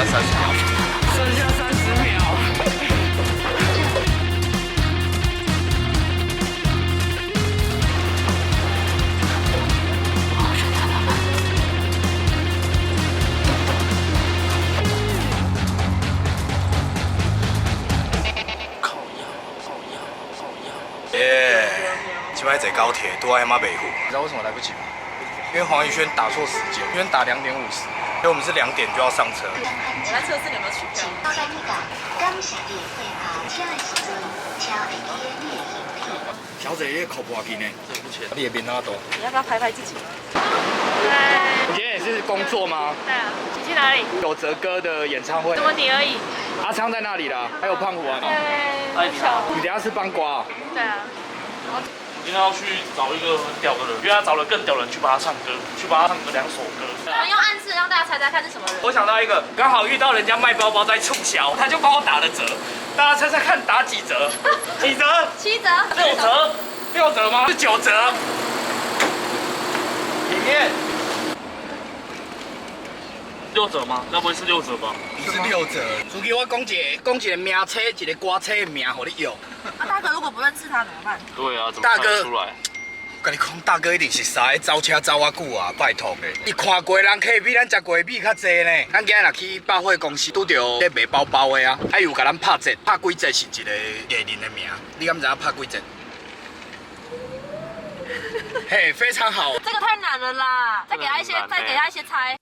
30秒。剩下30秒。耶！现在坐高铁，都在马北湖。你知道为什么来不及吗？因为黄宇轩打错时间，因为打2点50，所以我们是2点就要上车。我来测试你有没有取票。到站呢港，刚下电会下车的时阵，请会记你的行李。小姐，你扣半斤呢？对不起，你的面那么多。你要不要拍拍自己？你今天也是工作吗？对啊。你去哪里？有哲哥的演唱会。就问你而已。阿昌在那里啦，还有胖虎啊。对。你等下是帮瓜啊？对啊。我今天要去找一个很屌的人，因为他找了更屌的人去帮他唱歌，去帮他唱个2首歌。我们用暗示让大家猜猜看是什么人。我想到一个，刚好遇到人家卖包包在促销，他就帮我打了折。大家猜猜看打几折？几折？7折。6折？6折吗？是9折。里面6折吗？该不会是6折吧？不是6折。司机，我讲一个名车，一个歌车的名，给你用。那大哥如果不认识他怎么办？对啊，怎么看得出来？我跟你讲，大哥一定是傻，走车走啊久啊，拜托的。你看过人客比咱食过的米较济呢。咱今日若去百货公司，拄到咧卖包包的啊，还有甲咱拍折，拍几折是一个艺人的名。你敢知影拍几折？嘿，非常好。这个太难了啦！再给他一些猜。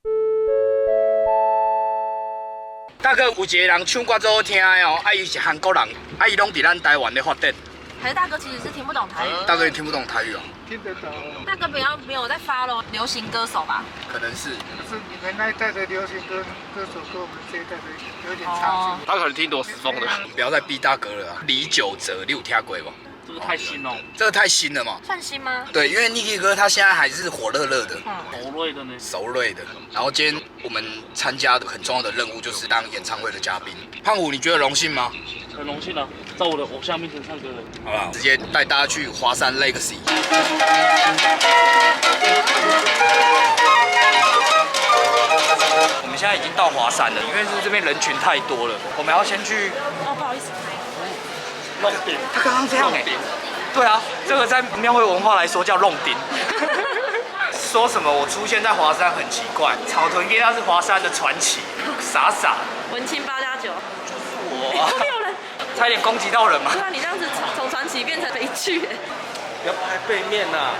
大哥，有一个人唱歌最好听的哦，伊是韩国人，伊拢伫咱台湾咧发展。还是大哥其实是听不懂台语。大哥，你听不懂台语哦？听得懂。大哥没有在follow流行歌手吧？可能是。可是你们那一代的流行歌手跟我们这一代的有点差距。他可能听多时风的。不要再逼大哥了啊！李玖哲，你有听过吗？这个太新了。这个太新了嘛？算新吗？对，因为 Niki 哥他现在还是火热热的。熟瑞的呢？熟瑞的。然后今天我们参加的很重要的任务就是当演唱会的嘉宾。胖虎，你觉得荣幸吗？很荣幸啊，在我的偶像面前唱歌的。好不好？直接带大家去华山 Legacy。我们现在已经到华山了，因为是这边人群太多了，我们要先去。哦，不好意思。弄顶。他刚刚这样对啊，这个在庙会文化来说叫弄丁。说什么我出现在华山很奇怪，草屯街他是华山的传奇，傻傻。文青8+9。就是我。没有人。差一点攻击到人吗？对啊，你这样子从传奇变成悲剧。不要拍背面呐。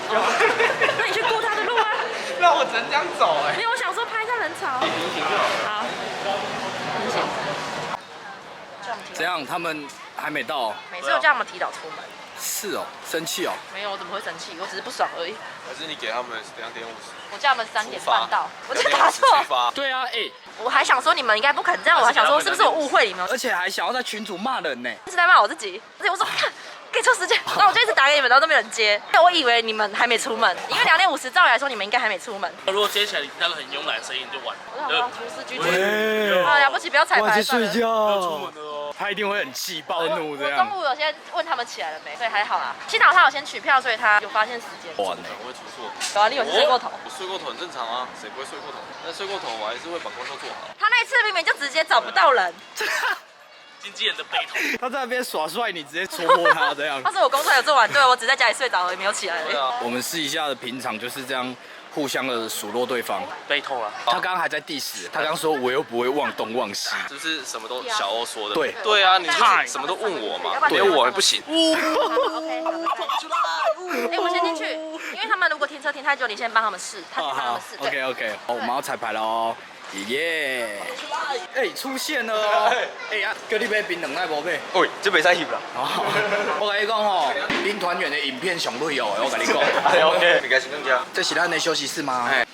那你去顾他的路啊。那我只能这样走哎。没有，我想说拍一下人潮。平行就好。好。平行。怎样？他们还没到？每次都叫我们提早出门。是哦，生气哦。没有，我怎么会生气？我只是不爽而已。还是你给他们2点50？我叫他们3点半到，我就打错。对啊，我还想说你们应该不肯这样，我还想说是不是我误会你们？而且还想要在群组骂人呢。是在骂我自己，而且我说看给错时间，然后我就一直打给你们，然后都没有人接。我以为你们还没出门，因为2点50，照理来说你们应该还没出门。如果接起来你那个很慵懒的声音就完了。我想厨师拒绝。啊，了不起，不要彩排算了。觉。出门了哦。他一定会很气暴怒这我样。中午有先问他们起来了没，所以还好啦。幸好他有先取票，所以他有发现时间。完了。我会出错。有啊，你有睡过头？我睡过头很正常啊，谁不会睡过头？但睡过头我还是会把工作做好。他那一次明明就直接找不到人。经纪人的背头。他在那边耍帅，你直接戳破他这样。他说我工作有做完，对我只在家里睡着而已，没有起来而已。我们试一下的平常就是这样。互相的数落对方，背透了。他刚刚还在diss，他刚说我又不会忘东忘西，是不是什么都小欧说的？对对啊，你就是什么都问我嘛，没有我还不行。哎，我先进去，因为他们如果停车停太久，你先帮他们试，他先帮他们试。OK， 我们要彩排了哦。耶！哎，出现了哦！哎呀，叫你买槟榔奈无买？喂，这袂使翕啦。我跟你讲吼，兵团员的影片上累哦，我跟你讲。OK，你开心更加。这是咱的休息室吗？哎。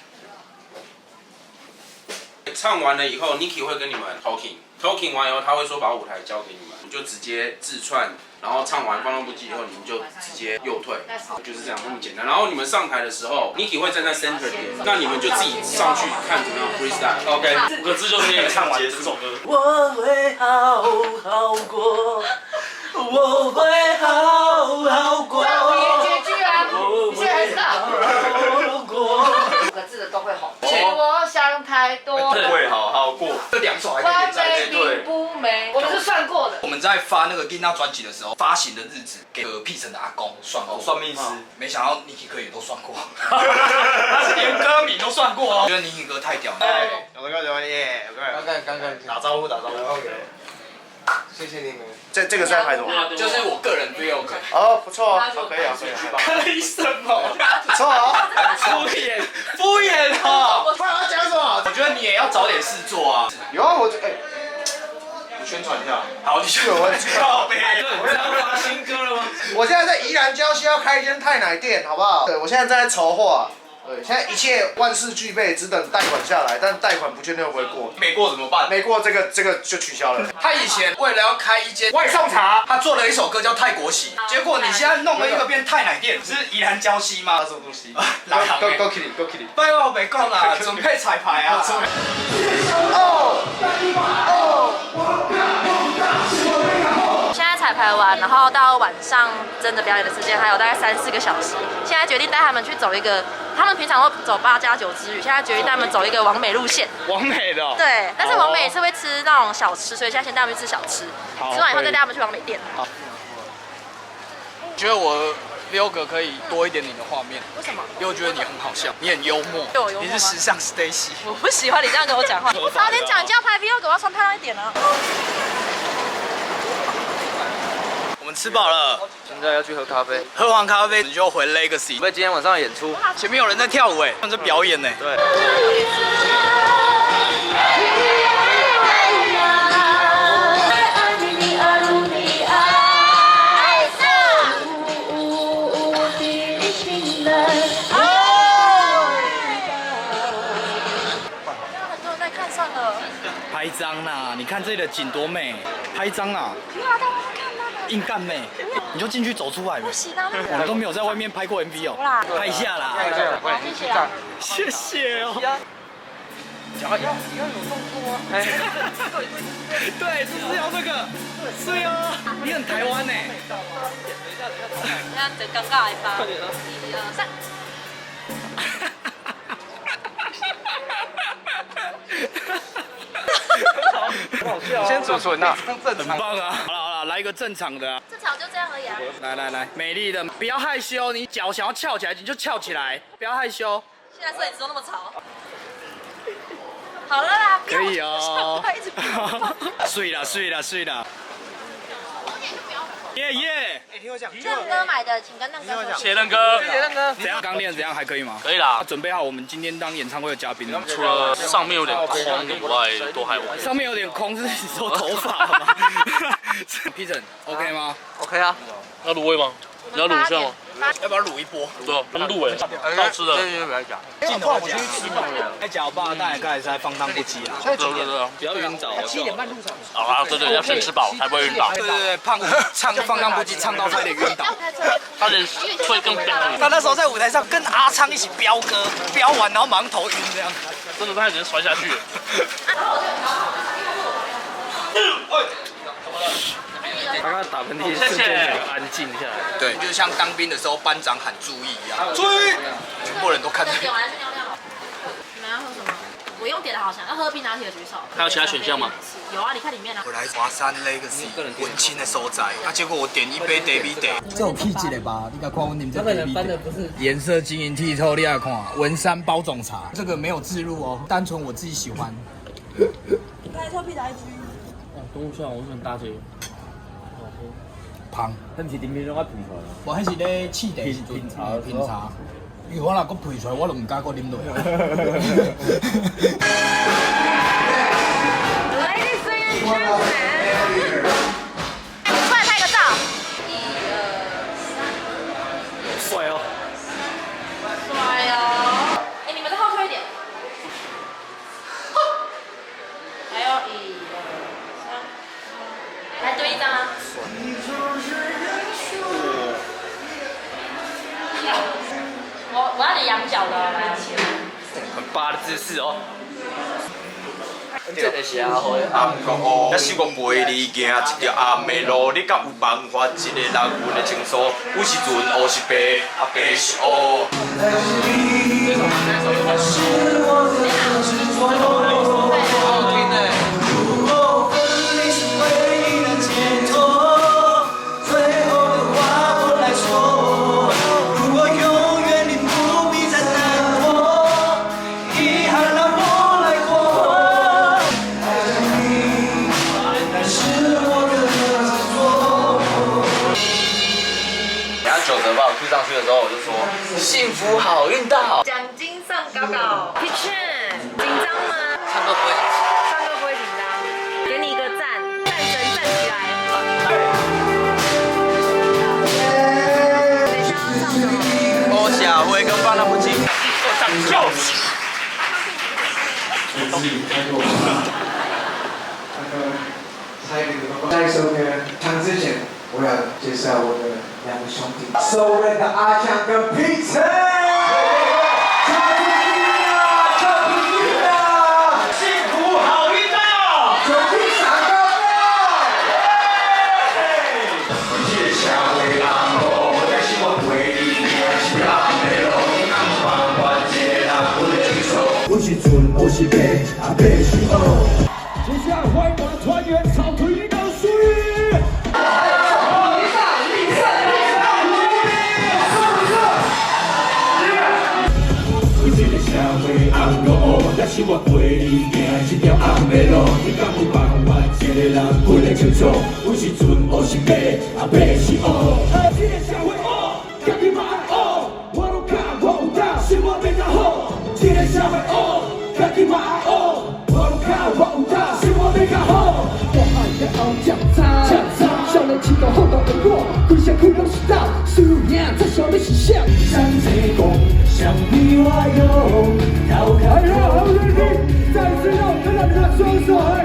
唱完了以后 ，Niki 会跟你们 talking 完以后，他会说把舞台交给你们，你就直接自串，然后唱完放浪不羁以后，你们就直接右退，就是这样那么简单。然后你们上台的时候，Niki 会站在 center 点，那你们就自己上去看怎么样 freestyle。OK， 5个字就是你唱完整首歌。我会好好过，我会好好过。绝句啊！你现在还知道？ 5个字的都会红。我想他。太多。会好好过。这2首还可以连在一起。并不美，我们是算过的。我们在发那个 Gina 专辑的时候，发行的日子给屁神的阿公算过，算命师，没想到 Niki 哥也都算过，他是连歌名都算过哦。我觉得 Niki 哥太屌了。我刚耶，刚打招呼。OK。谢谢你们。这个是在拍什么？就是我个人 vlog。哦，不错啊，可以啊。看了什么？不错啊。敷衍哦。不然要讲什么？我觉得你也要找点事做啊。有啊，我宣传一下。好，你去我靠背。我要发新歌了吗？我现在在宜兰礁溪要开一间泰奶店，好不好？对，我现在正在筹划。对，现在一切万事俱备，只等贷款下来，但贷款不确定会不会过。没过怎么办？没过这个就取消了。他以前为了要开一间外送茶，他做了一首歌叫《泰国喜》，结果你现在弄了一个变泰奶店，是宜兰礁溪吗？什么东西？来行的。 Go Kitty。拜我没讲啦，准备彩排啊！现在彩排完，然后到晚上真的表演的时间还有大概3-4个小时。现在决定带他们去走一个，他们平常会走8+9之旅，现在决定带他们走一个完美路线。完美的。对，但是完美是会吃那种小吃，所以现在先带他们去吃小吃，吃完以后再带他们去完美店。觉得我 vlog 可以多一点你的画面，为什么？因为我觉得你很好笑，你很幽默，对我幽默吗你是时尚 Stacy。我不喜欢你这样跟我讲话。我早点讲，就要拍 vlog，我要穿漂亮一点啊。我们吃饱了，现在要去喝咖啡，喝完咖啡你就回 Legacy。准备今天晚上的演出。前面有人在跳舞哎，他们在表演呢。对。拍一张啦！你看这里的景多美，拍一张啦！不要带我看那个。硬干妹，你就进去走出来呗。不行啊，我们都没有在外面拍过 MV 哦。拍一下啦。谢谢啊。谢谢哦。要有动作啊！对，就是要这个。是哦，你很台湾呢。这样子尴尬一发。1、2、3。先储存呐，很棒啊！好了，来一个正常的。正常就这样而已啊。来，美丽的，不要害羞，你脚想要翘起来你就翘起来，不要害羞。现在摄影师都那么吵。好了啦，可以哦。不要一直睡了。耶！哎，听我讲，任哥买的，请跟任哥说。谢任哥。怎样？刚练怎样还可以吗？可以啦，准备好我们今天当演唱会的嘉宾了。除了上面有点空以外，都还 OK。上面有点空，是你说头发吗？P OK 吗 ？OK 啊。要卤味吗？你要卤一下吗？要不要卤一波？对，他们卤哎，好吃的。不要讲。镜头我去吃嘛。在脚吧，大家刚才在放荡不羁啊。对，不要晕倒。7点半入场。好啊，对，要先吃饱才不会晕倒。对，胖唱放荡不羁，唱到差点晕倒。他的会更飙。他那时候在舞台上跟阿昌一起飙歌，飙完然后马上头晕这样。真的他已经摔下去了。他刚打喷嚏，瞬间整个安静下来。对，就像当兵的时候班长喊注意一样，注意，全部人都看到。点完是尿尿。你们要喝什么？我用点的好想，要喝冰拿铁的举手。还有其他选项吗？有啊，你看里面啊。我来华山 Legacy 文青的所在，结果我点一杯 David Day， 这有气质的吧？你看看我们这 David Day， 颜色晶莹剔透，你来看，文山包种茶，这个没有置入哦，单纯我自己喜欢。来臭屁的 IG。等一下，我想打这个。芳，那不是顶面拢爱配出来？我迄是咧试茶时阵品茶，因为我若搁配出来，我就唔敢搁啉落。Ladies and gentlemen，出来拍个照。1、2、3。帅哦！帅哦！哎，你们再后退一点。还有1、2、3。来对一张啊！我要你仰角的，来。很巴的姿势哦。这个社会暗讲哦，也是我陪你行一条暗的路，你敢有办法？一个人阮的情愫，有时阵黑是白，白是黑。去的时候，我就说幸福好运到。奖金上高高。Pitchen， 紧张吗？唱歌不会。唱歌不会紧张，给你一个赞，战神站起来。等一下要唱什么？我下回跟放他不进，我上就是。下一首歌唱之前，我要介绍我的两个兄弟，首位的阿强跟 Peter。幸福好运到，酒精上高高。接下回阿婆，但是我为你是阿妹咯，俺爸爸这人不能接受。我是准，我是白，阿白是黑。接下来欢迎我的团员草屯高淑玉。但是我陪你行一条红的路，你敢有办法一个人分得清楚？有时阵黑是白，啊白是黑。这个社会黑，家己嘛爱黑。我有卡，我有胆，生活变较好。这个社会黑，家己嘛爱黑。我有卡，我有胆，生活变较好。我爱在后酱菜，少年气度好到的我，规身躯拢是刀，输赢在手你是谁？山这讲，想你我用。哎呀，好兄弟，再次让我们让你们双手哎，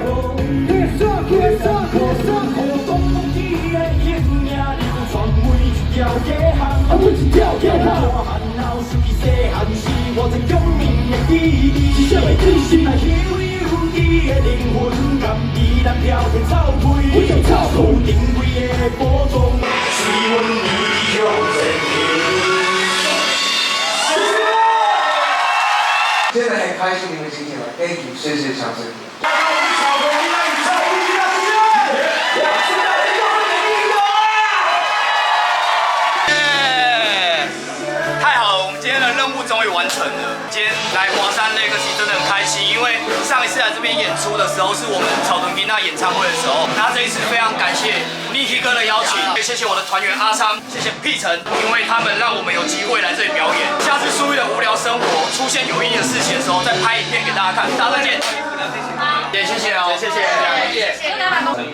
别耍，别耍，别耍！东风起的英名流传为一条街巷，为一条街巷。我汉老司机细汉时，我曾用命的记忆，是啥会对心来悠悠你的灵魂，甘依然飘在草堆，我就草土定位的波动，是阮英雄真名。真的很开心你们今天来 ，Thank you， 谢谢掌声。太好了，我们今天的任务终于完成了。今天来华山 Legacy 真的很开心，因为上一次来这边演出的时候是我们草屯冰娜演唱会的时候，那这一次非常感谢 Niki 哥的邀请，也谢谢我的团员阿昌，谢谢 P 城，因为他们让我们有机会来这里表演。下次淑玉的无聊生活出现有意义的事情的时候，再拍影片给大家看。大家再见。也谢谢哦，谢谢。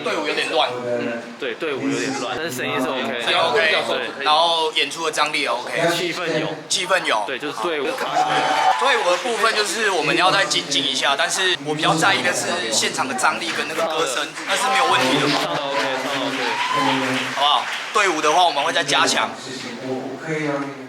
队伍有点乱，对，队伍有点乱，但是声音是 OK， 也 OK， 对，然后演出的张力也 OK， 气氛有，气氛有，对，就是队伍卡。队伍的部分就是我们要再精进一下，但是我比较在意的是现场的张力跟那个歌声，那是没有问题的嘛。唱得 OK，唱得 OK，好不好？队伍的话我们会再加强。我可以让你。